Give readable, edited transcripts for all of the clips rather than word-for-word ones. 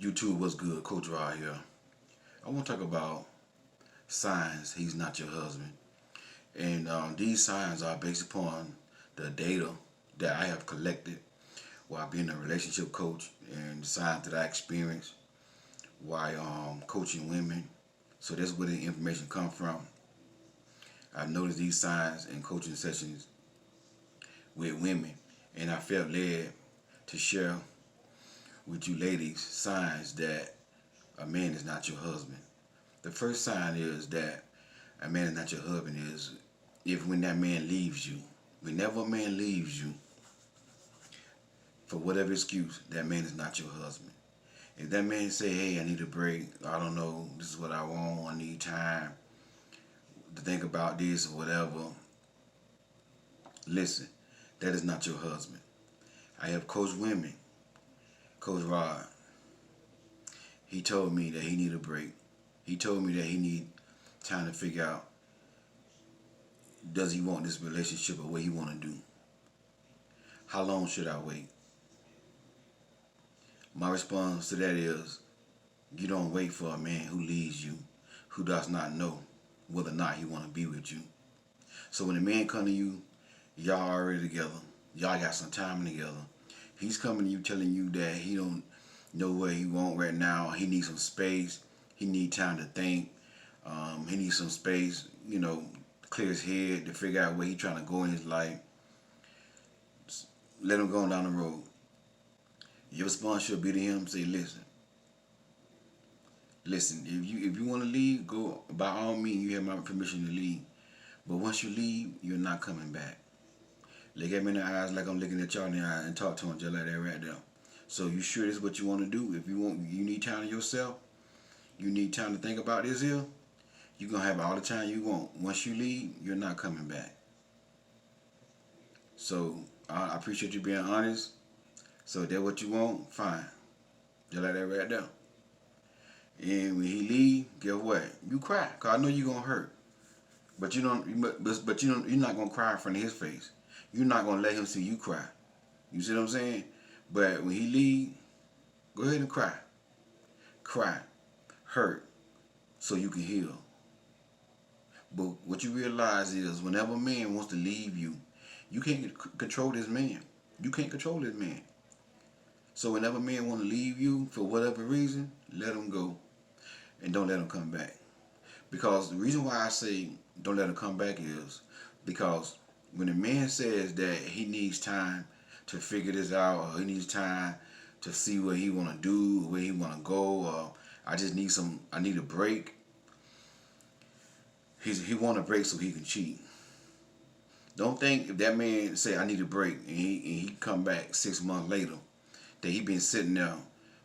YouTube, what's good? Coach Rod here. I want to talk about signs he's not your husband. And these signs are based upon the data that I have collected while being a relationship coach and the signs that I experienced while coaching women. So that's where the information comes from. I noticed these signs in coaching sessions with women, and I felt led to share with you ladies signs that a man is not your husband. The first sign is that a man is not your husband is if when that man leaves you. Whenever a man leaves you, for whatever excuse, that man is not your husband. If that man say, hey, I need a break, I don't know, this is what I want, I need time to think about this or whatever, listen, that is not your husband. I have coached women. Coach Rod, he told me that he need a break. He told me that he need time to figure out, does he want this relationship or what he want to do? How long should I wait? My response to that is, you don't wait for a man who leaves you, who does not know whether or not he want to be with you. So when a man come to you, y'all already together, y'all got some time together. He's coming to you telling you that he don't know what he want right now. He needs some space. He need time to think. He needs some space, to clear his head, to figure out where he's trying to go in his life. Let him go down the road. Your response should be to him, say, listen, if you want to leave, go, by all means, you have my permission to leave. But once you leave, you're not coming back. Look at me in the eyes like I'm looking at y'all in the eye and talk to him just like that right there. So you sure this is what you want to do? If you need time to yourself, you need time to think about this here, you're going to have all the time you want. Once you leave, you're not coming back. So I appreciate you being honest. So if that's what you want, fine. Just like that right there. And when he leave, guess what? You cry, cause I know you're gonna hurt. But you don't. But you don't. You're not gonna cry in front of his face. You're not gonna let him see you cry. You see what I'm saying? But when he leave, go ahead and cry, hurt, so you can heal. But what you realize is, whenever a man wants to leave you, you can't control this man. You can't control this man. So whenever a man want to leave you for whatever reason, let him go. And don't let him come back. Because the reason why I say don't let him come back is because when a man says that he needs time to figure this out, or he needs time to see what he want to do, where he want to go, or I need a break. He want a break so he can cheat. Don't think if that man say I need a break and he come back 6 months later that he been sitting there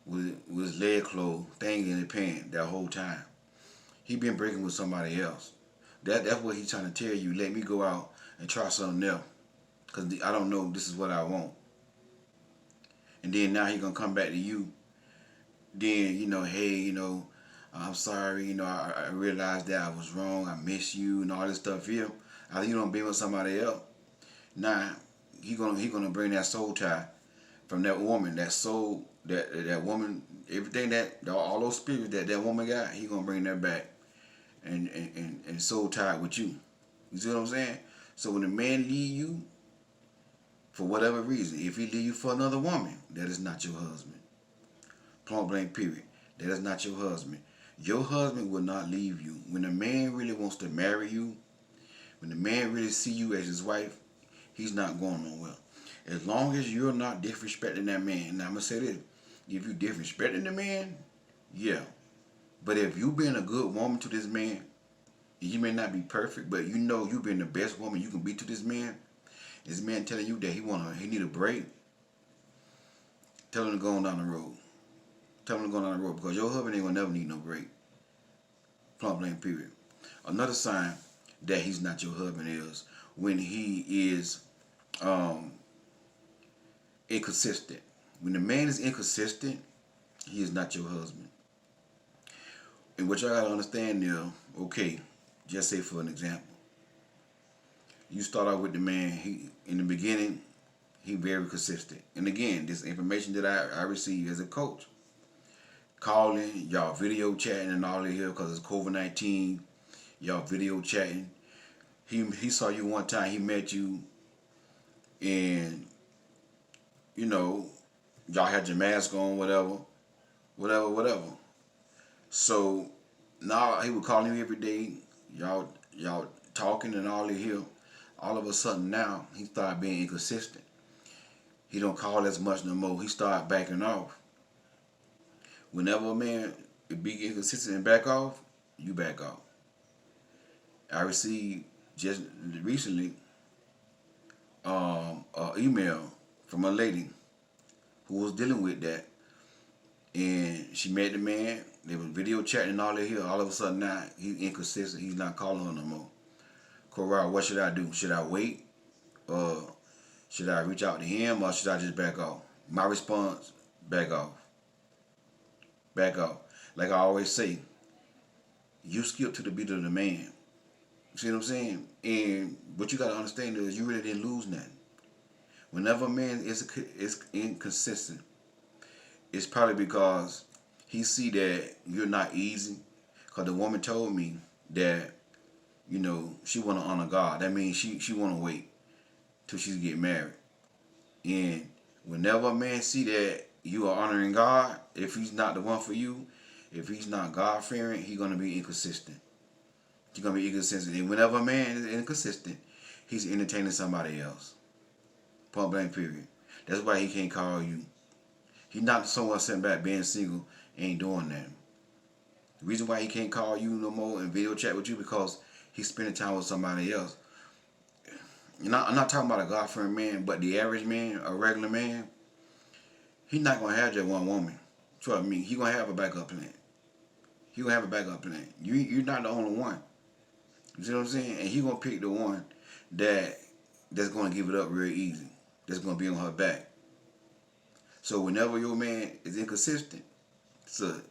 with his leg closed, thing in his pants that whole time. He been breaking with somebody else. That's what he's trying to tell you. Let me go out and try something else. Because I don't know, this is what I want. And then now he going to come back to you. Then, hey, I'm sorry, I realized that I was wrong. I miss you and all this stuff here. After you don't be with somebody else. Now, he gonna bring that soul tie from that woman, that soul, that woman, everything all those spirits that woman got, he gonna bring that back and soul tied with you. You see what I'm saying? So when a man leave you, for whatever reason, if he leave you for another woman, that is not your husband. Point blank period. That is not your husband. Your husband will not leave you. When a man really wants to marry you, when the man really see you as his wife, he's not going nowhere. As long as you're not disrespecting that man. Now I'm going to say this. If you disrespecting the man, yeah. But if you being a good woman to this man, you may not be perfect, but you know you being the best woman you can be to this man telling you that he need a break, tell him to go on down the road. Tell him to go down the road because your husband ain't going to never need no break. Point blank period. Another sign that he's not your husband is when he is inconsistent. When the man is inconsistent, he is not your husband. And what y'all gotta understand now, okay, just say for an example, you start out with the man, he in the beginning, he very consistent. And again, this information that I received as a coach. calling, y'all video chatting and all of here because it's COVID-19. Y'all video chatting. He saw you one time. He met you, and you know y'all had your mask on, whatever. So now he was calling you every day. Y'all talking and all of here. All of a sudden now he started being inconsistent. He don't call as much no more. He started backing off. Whenever a man be inconsistent and back off, you back off. I received just recently an email from a lady who was dealing with that, and she met the man. They was video chatting and all that here. All of a sudden now he's inconsistent. He's not calling her no more. Corral, what should I do? Should I wait? Should I reach out to him or should I just back off? My response, back off. Back off. Like I always say, you skip to the beat of the man. See what I'm saying? And what you got to understand is you really didn't lose nothing. Whenever a man is inconsistent, it's probably because he see that you're not easy. Because the woman told me that, she want to honor God. That means she want to wait till she get married. And whenever a man see that you are honoring God, if he's not the one for you, if he's not God-fearing, he's going to be inconsistent. He's going to be inconsistent. And whenever a man is inconsistent, he's entertaining somebody else. Point blank period. That's why he can't call you. He's not someone sitting back being single, ain't doing that. The reason why he can't call you no more and video chat with you because he's spending time with somebody else. I'm not talking about a God-fearing man, but the average man, a regular man, he's not going to have just one woman. Trust me, he's going to have a backup plan. He's going to have a backup plan. You're not the only one. You see what I'm saying? And he's going to pick the one that's going to give it up real easy. That's going to be on her back. So whenever your man is inconsistent, so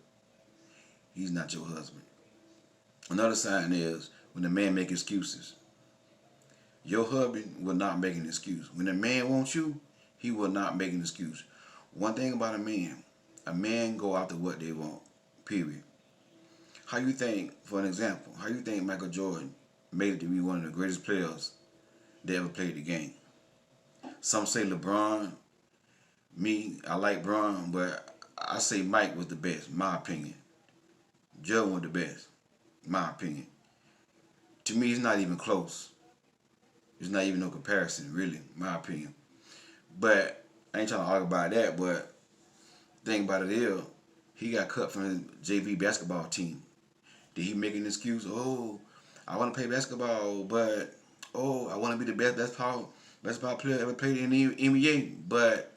he's not your husband. Another sign is when the man make excuses. Your husband will not make an excuse. When a man wants you, he will not make an excuse. One thing about a man go after what they want, period. How you think, for an example, how you think Michael Jordan made it to be one of the greatest players that ever played the game? Some say LeBron. Me, I like Bron, but I say Mike was the best, my opinion. Jordan was the best, my opinion. To me, it's not even close. It's not even no comparison, really, my opinion. But I ain't trying to argue about that, but the thing about it is, he got cut from his JV basketball team. Did he make an excuse? Oh, I want to play basketball, but, I want to be the best basketball player ever played in the NBA, but,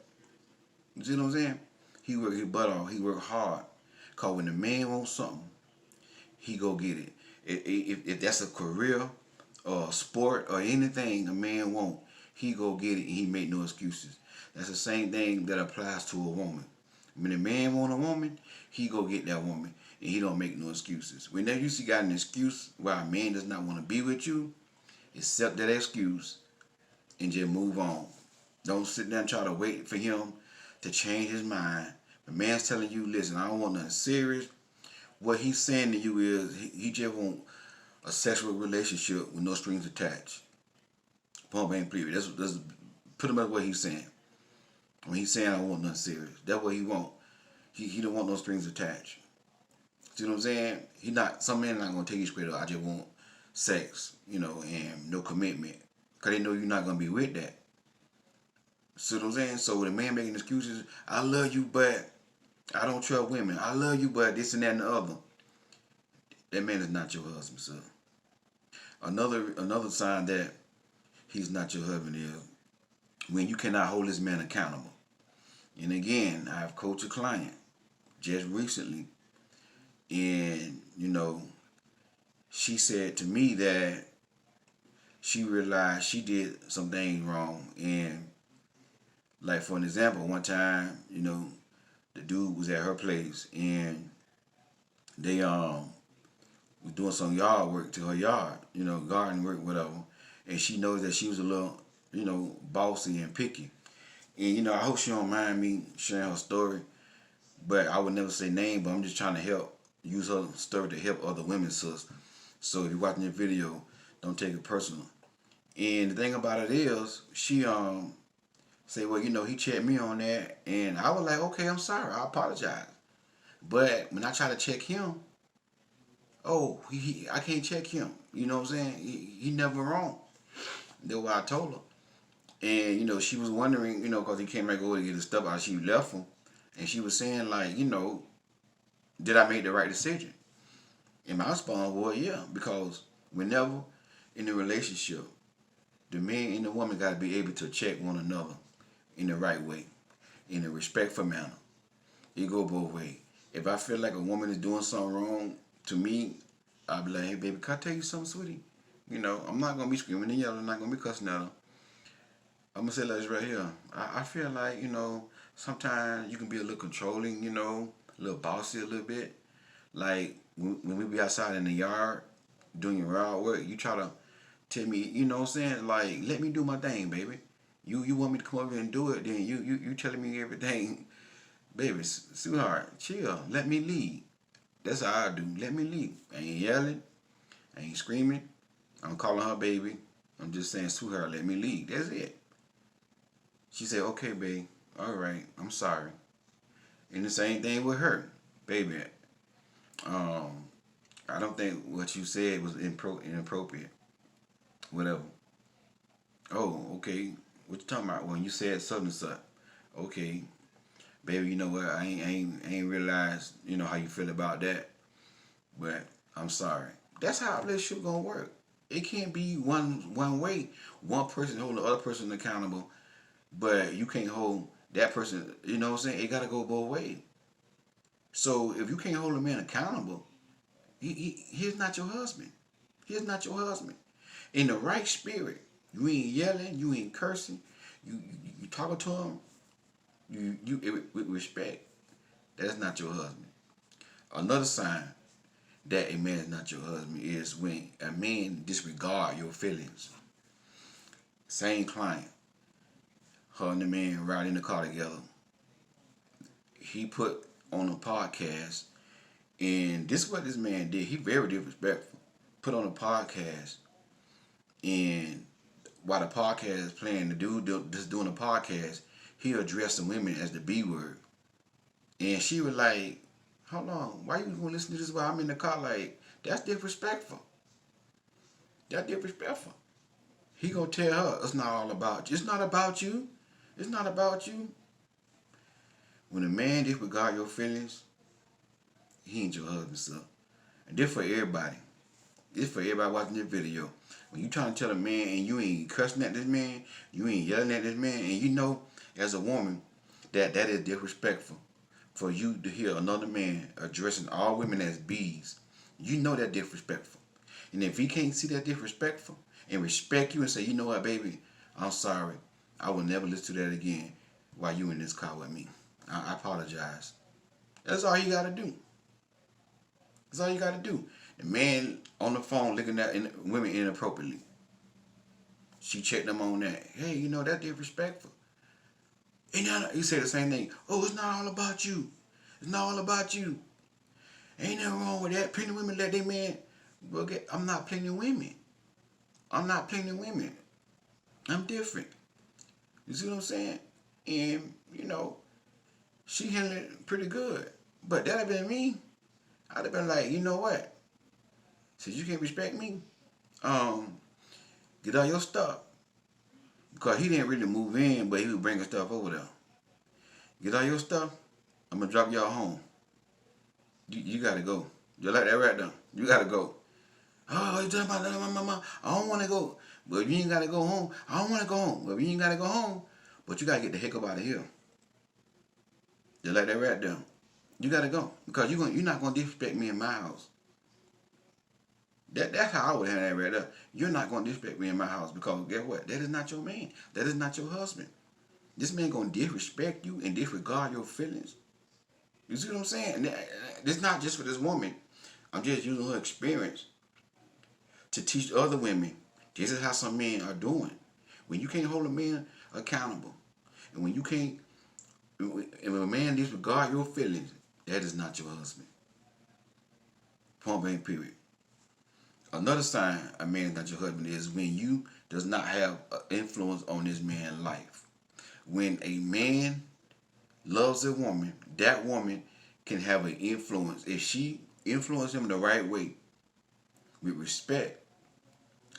you see what I'm saying? He worked his butt off. He worked hard. Because when the man wants something, he go get it. If that's a career or a sport or anything a man want, he go get it and he make no excuses. That's the same thing that applies to a woman. When a man want a woman, he go get that woman and he don't make no excuses. Whenever you see got an excuse why a man does not want to be with you, accept that excuse and just move on. Don't sit there and try to wait for him to change his mind. The man's telling you, listen, I don't want nothing serious. What he's saying to you is he just want a sexual relationship with no strings attached. Point blank period. That's pretty much what he's saying. When he's saying I don't want nothing serious, that's what he want. He don't want no strings attached. See what I'm saying? Some men not gonna take you straight up. I just want sex, and no commitment. Cause they know you're not gonna be with that. See what I'm saying? So when a man making excuses, I love you, but I don't trust women. I love you, but this and that and the other. That man is not your husband, sir. Another sign that he's not your husband is when you cannot hold this man accountable. And again, I've coached a client just recently, and she said to me that she realized she did some things wrong. And like for an example, one time, the dude was at her place and they was doing some yard work to her yard, garden work, whatever. And she knows that she was a little, bossy and picky. And I hope she don't mind me sharing her story. But I would never say name, but I'm just trying to help, use her story to help other women, sis. So if you're watching this video, don't take it personal. And the thing about it is, she say, well, he checked me on that, and I was like, okay, I'm sorry, I apologize. But when I try to check him, oh, I can't check him. You know what I'm saying? He never wrong. That's what I told her. And she was wondering, because he came back over to get his stuff out, she left him, and she was saying like, did I make the right decision? And my response was, yeah, because whenever in a relationship, the man and the woman got to be able to check one another in the right way, in a respectful manner. It go both ways. If I feel like a woman is doing something wrong to me, I'll be like, hey, baby, can I tell you something, sweetie? I'm not going to be screaming and yelling. I'm not going to be cussing at her. I'm going to say like this right here. I feel like, sometimes you can be a little controlling, a little bossy a little bit. Like, when we be outside in the yard doing your yard work, you try to tell me, what I'm saying? Like, let me do my thing, baby. You want me to come over here and do it, then you telling me everything. Baby, sweetheart, chill. Let me lead. That's how I do. Let me lead. I ain't yelling. I ain't screaming. I'm calling her baby. I'm just saying, sweetheart, let me lead. That's it. She said, okay, babe. All right. I'm sorry. And the same thing with her. Baby, I don't think what you said was inappropriate. Whatever. Oh, okay. What you talking about? When you said something and such. Okay. Baby, you know what? I ain't realized, how you feel about that. But I'm sorry. That's how a relationship gonna work. It can't be one way. One person holding the other person accountable, but you can't hold that person. You know what I'm saying? It gotta go both ways. So if you can't hold a man accountable, he's not your husband. He's not your husband. In the right spirit, you ain't yelling, you ain't cursing, you talking to him, with respect. That's not your husband. Another sign that a man is not your husband is when a man disregard your feelings. Same client, her and the man riding in the car together. He put on a podcast, and this is what this man did. He very disrespectful. Put on a podcast, and while the podcast is playing, the dude just doing a podcast, he addressed the women as the B word. And she was like, hold on, why you gonna listen to this while I'm in the car? Like, that's disrespectful. That's disrespectful. He gonna tell her it's not all about you. It's not about you. It's not about you. When a man disregard your feelings, he ain't your husband, sir. And this for everybody. This for everybody watching this video. When you trying to tell a man and you ain't cussing at this man, you ain't yelling at this man, and as a woman, that is disrespectful. For you to hear another man addressing all women as bees, that disrespectful. And if he can't see that disrespectful and respect you and say, you know what, baby, I'm sorry. I will never listen to that again while you in this car with me. I apologize. That's all you gotta do. That's all you gotta do. The man on the phone looking at women inappropriately. She checked them on that. Hey, that's disrespectful. And now he said the same thing. Oh, it's not all about you. It's not all about you. Ain't nothing wrong with that. Plenty of women let their man. I'm not plenty of women. I'm not plenty of women. I'm different. You see what I'm saying? And, she handled it pretty good. But that'd have been me. I'd have been like, you know what? Since you can't respect me, get all your stuff. Because he didn't really move in, but he was bringing stuff over there. Get all your stuff. I'm going to drop y'all home. You got to go. You like that right there. You got to go. Oh, you talking about mama? I don't want to go. But if you ain't got to go home, I don't want to go home. But if you ain't got to go home, but you got to get the heck up out of here. You like that right there. You got to go. Because you're not going to disrespect me in my house. That's how I would handle that right there. You're not going to disrespect me in my house because guess what? That is not your man. That is not your husband. This man going to disrespect you and disregard your feelings. You see what I'm saying? This is not just for this woman. I'm just using her experience to teach other women this is how some men are doing. When you can't hold a man accountable, and when you can't If a man disregard your feelings, that is not your husband. Point blank period. Another sign a man is not your husband is when you does not have influence on this man's life. When a man loves a woman, that woman can have an influence. If she influences him the right way, with respect,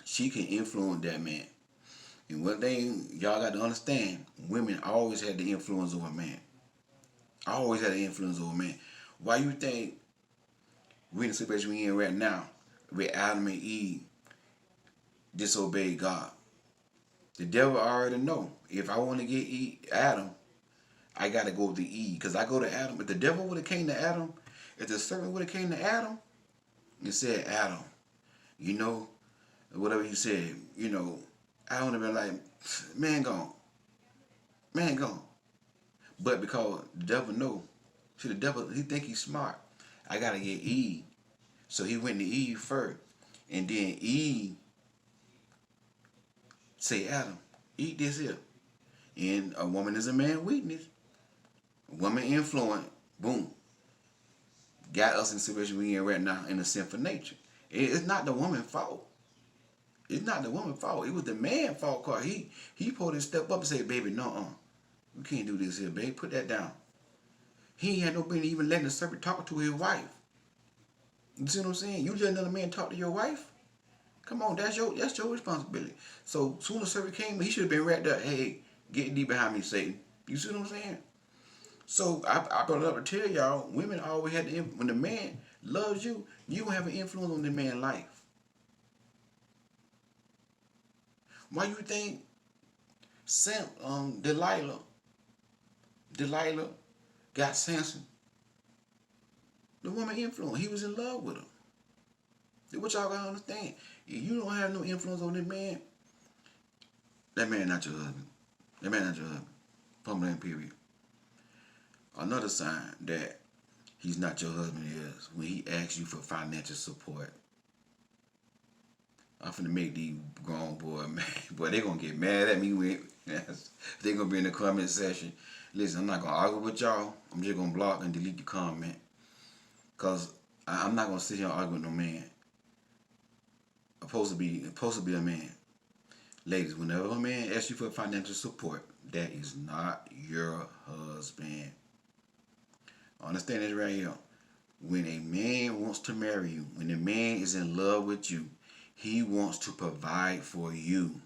she can influence that man. And one thing y'all got to understand, women always had the influence over a man. Always had the influence over a man. Why you think we in the situation we in right now, with Adam and Eve disobeyed God? The devil already know. If I want to get Adam, I got to go to Eve. Because I go to Adam. If the devil would have came to Adam, if the serpent would have came to Adam and said, Adam, you know, whatever he said, you know, I would have been like, man gone. Man gone. But because the devil know, see the devil, he think he's smart. I got to get Eve. So he went to Eve first. And then Eve say, Adam, eat this here. And a woman is a man's weakness. A woman influence, boom. Got us in the situation we in right now in a sinful nature. It's not the woman's fault. It's not the woman's fault. It was the man's fault. Cause he pulled his step up and say, baby, no, we can't do this here, babe. Put that down. He ain't had no business even letting the serpent talk to his wife. You see what I'm saying? You let another man talk to your wife? Come on, that's your responsibility. So soon as the serpent came, he should have been right there. Hey, get thee behind me, Satan. You see what I'm saying? So I brought it up to tell y'all, women always had the when the man loves you, you gonna have an influence on the man's life. Why you think Delilah got Samson? The woman influence. He was in love with her. What y'all gotta understand? If you don't have no influence on this man, that man not your husband. That man not your husband. Point blank period. Another sign that he's not your husband is when he asks you for financial support. I'm finna make these grown boy mad. Boy, they gonna get mad at me when they gonna be in the comment section. Listen, I'm not gonna argue with y'all. I'm just gonna block and delete the comment. Cause I'm not gonna sit here and argue with no man. I'm supposed to be a man. Ladies, whenever a man asks you for financial support, that is not your husband. Understand this right here. When a man wants to marry you, when a man is in love with you, he wants to provide for you.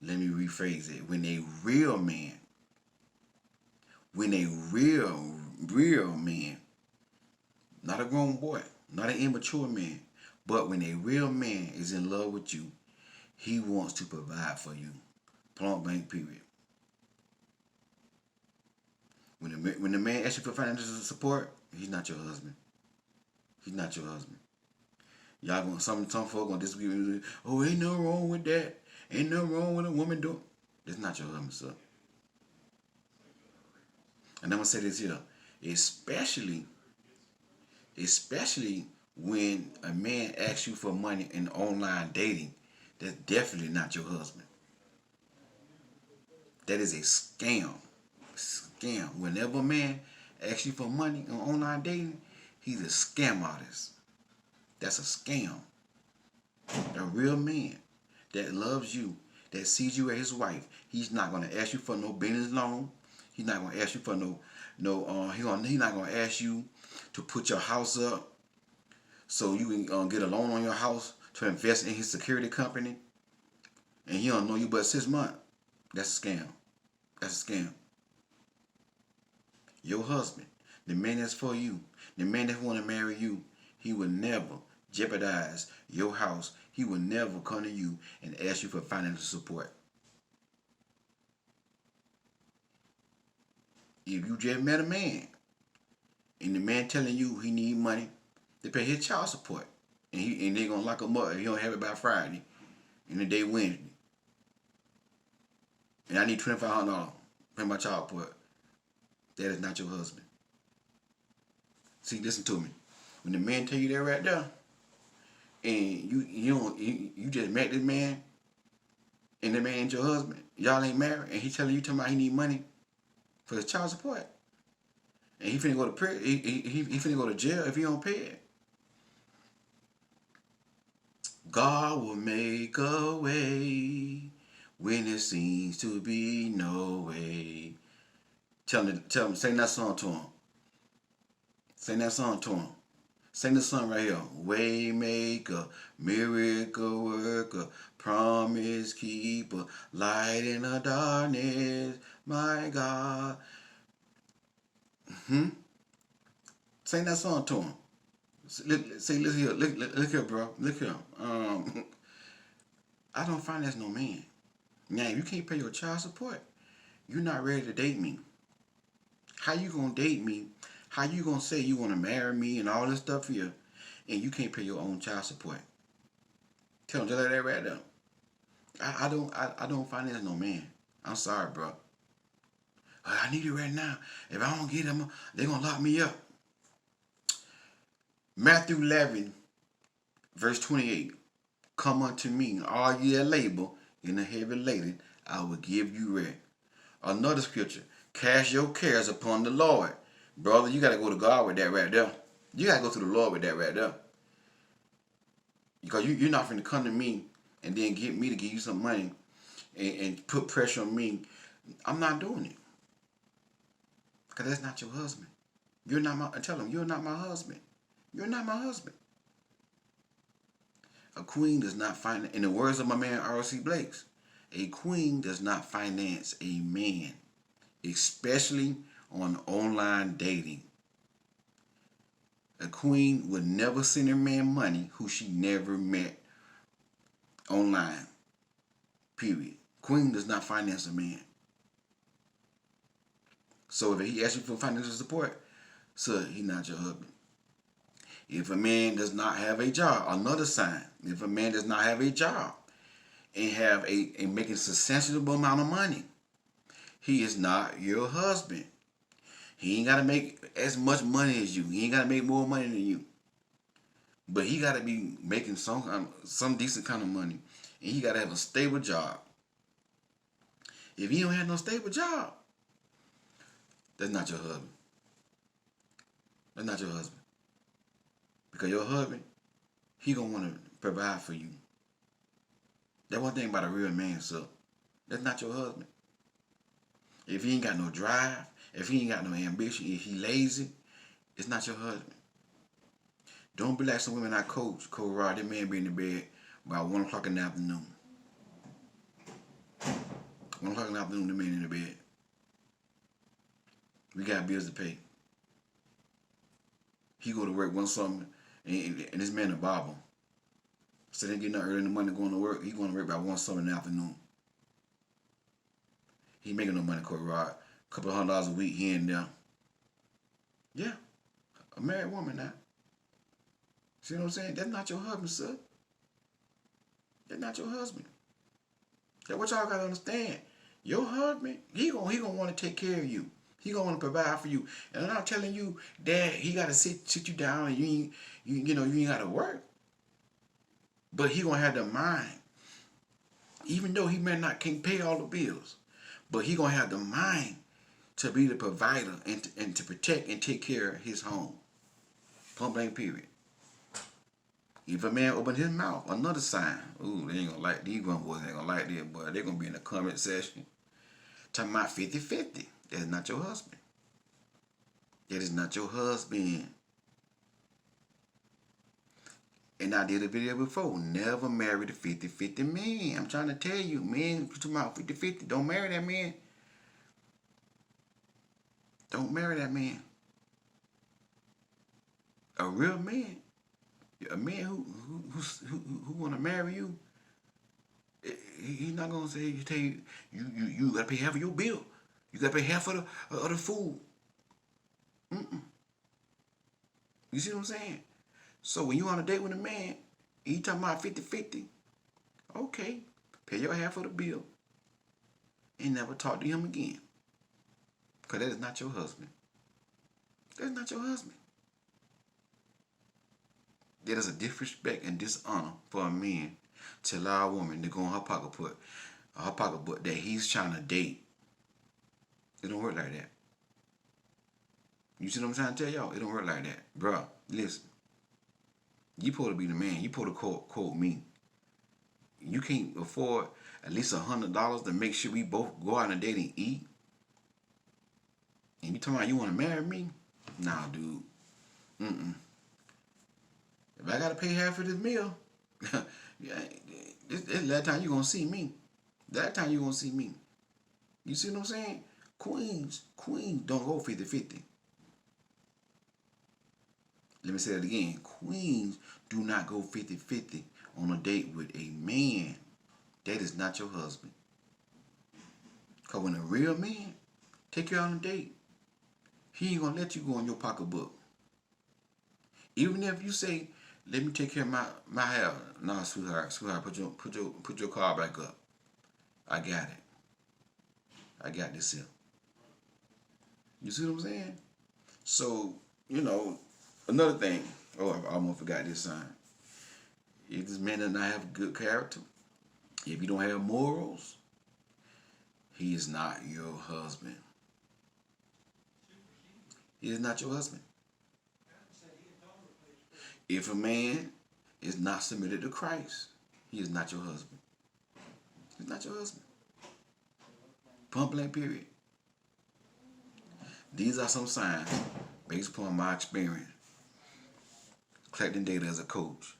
Let me rephrase it. When a real man, not a grown boy, not an immature man, but when a real man is in love with you, he wants to provide for you. Point blank period. When the man asks you for financial support, he's not your husband. He's not your husband. Y'all gonna some folk gonna disagree with me. Oh, ain't nothing wrong with that. Ain't nothing wrong with a woman doing. That's not your husband, sir. And I'm gonna say this here, especially when a man asks you for money in online dating, that's definitely not your husband. That is a scam. Scam. Whenever a man asks you for money on online dating, he's a scam artist. That's a scam. A real man that loves you, that sees you as his wife, he's not gonna ask you for no business loan. He's not gonna ask you for he's not gonna ask you to put your house up so you can get a loan on your house to invest in his security company, and he don't know you but 6 months. That's a scam. That's a scam. Your husband, the man that's for you, the man that want to marry you, he will never jeopardize your house. He will never come to you and ask you for financial support. If you just met a man and the man telling you he need money to pay his child support, and they gonna lock him up if he don't have it by Friday, and the day Wednesday, and I need $2,500 to pay my child support, that is not your husband. See, listen to me. When the man tell you that right there, and you just met this man, and the man ain't your husband, y'all ain't married, and he telling you talking about he need money, for his child support. And he finna go to prison. He finna go to jail if he don't pay it. God will make a way when there seems to be no way. Tell him, sing that song to him. Sing that song to him. Sing the song right here. Waymaker, miracle worker, promise keeper, light in the darkness, my God. Sing that song to him. Say, listen here, look here, bro. Look here. I don't finance no man. Now, if you can't pay your child support, you're not ready to date me. How you gonna date me? How you gonna say you wanna marry me and all this stuff here, and you can't pay your own child support? Tell them just like that right there. I don't finance no man. I'm sorry, bro. I need it right now. If I don't get them, they're gonna lock me up. Matthew 11, verse 28. Come unto me, all ye that labor and are heavy laden, I will give you rest. Another scripture. Cast your cares upon the Lord. Brother, you got to go to God with that right there. You got to go to the Lord with that right there. Because you're not going to come to me and then get me to give you some money and put pressure on me. I'm not doing it. Because that's not your husband. You're not my, tell him, you're not my husband. You're not my husband. A queen does not finance, in the words of my man R.C. Blakes, a queen does not finance a man, especially on online dating. A queen would never send her man money who she never met online. Period. Queen does not finance a man. So if he asks you for financial support, sir, he's not your husband. If a man does not have a job, another sign. If a man does not have a job and have and making a substantial amount of money, he is not your husband. He ain't got to make as much money as you. He ain't got to make more money than you. But he got to be making some decent kind of money. And he got to have a stable job. If he don't have no stable job, that's not your husband. That's not your husband. Because your husband, he gonna want to provide for you. That's one thing about a real man, sir. That's not your husband. If he ain't got no drive, if he ain't got no ambition, if he lazy, it's not your husband. Don't be like some women I coach, Rod, that man be in the bed by 1 o'clock in the afternoon. 1 o'clock in the afternoon, the man in the bed. We got bills to pay. He go to work one summer, and this man a barber. So they get up early in the morning going to work. He going to work by 1 summer in the afternoon. He making no money, Rod. Couple $100 a week here and there. Yeah, a married woman now. See what I'm saying? That's not your husband, sir. That's not your husband. That's what y'all gotta understand. Your husband, he gonna want to take care of you. He gonna want to provide for you. And I'm not telling you that he gotta sit you down and you ain't gotta work. But he gonna have the mind. Even though he may not can't pay all the bills, but he gonna have the mind to be the provider and to protect and take care of his home. Point blank period. If a man open his mouth, another sign. Ooh, they ain't gonna like these one boys ain't gonna like this, but they're gonna be in the comment section talking about 50-50. That is not your husband. That is not your husband. And I did a video before. Never marry the 50-50 man. I'm trying to tell you, man, talking about 50-50. Don't marry that man. Don't marry that man. A real man, a man who want to marry you, he's not gonna say you gotta pay half of your bill. You gotta pay half of the food. You see what I'm saying? So when you on a date with a man, he talking about 50-50. Okay, pay your half of the bill and never talk to him again. Because that is not your husband. That is not your husband. That is a disrespect and dishonor for a man to allow a woman to go in her pocketbook that he's trying to date. It don't work like that. You see what I'm trying to tell y'all? It don't work like that. Bruh, listen. You supposed to be the man. You supposed to quote me. You can't afford at least $100 to make sure we both go out on a date and eat. And you talking about you want to marry me? Nah, dude. Mm-mm. If I gotta pay half of this meal, yeah, this last time you gonna see me. That time you gonna see me. You see what I'm saying? Queens don't go 50-50. Let me say that again. Queens do not go 50-50 on a date with a man. That is not your husband. Because when a real man take you out on a date, he ain't gonna let you go in your pocketbook. Even if you say, let me take care of my hair. No, sweetheart, put your car back up. I got it. I got this here. You see what I'm saying? So, another thing. Oh, I almost forgot this sign. If this man does not have good character, if you don't have morals, he is not your husband. He is not your husband. If a man is not submitted to Christ, he is not your husband. He's not your husband. Point blank period. These are some signs based upon my experience collecting data as a coach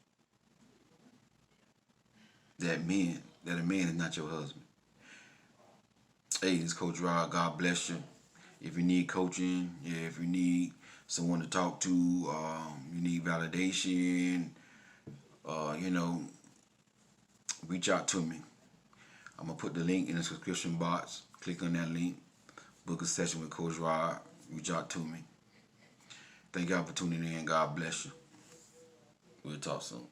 that a man is not your husband. Hey, this is Coach Rod. God bless you. If you need coaching, if you need someone to talk to, you need validation, reach out to me. I'm going to put the link in the subscription box. Click on that link. Book a session with Coach Rod. Reach out to me. Thank y'all for tuning in. God bless you. We'll talk soon.